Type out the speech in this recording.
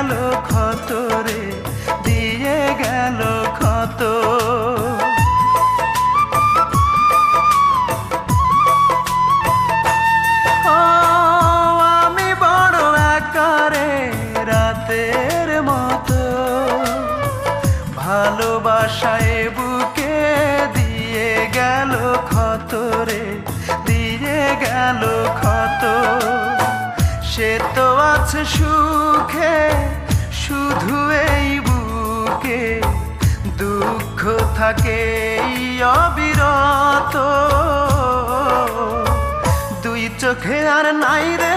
গেল ক্ষত রে, দিয়ে গেল ক্ষত। আমি বড় একারে রাতের মতো, ভালোবাসায় বুকে দিয়ে গেল ক্ষত রে, দিয়ে গেল ক্ষত। সে তো আছে সুখে শুধু এই বুকে, দুঃখ থাকে অবিরত। দুই চোখে আর নাই রে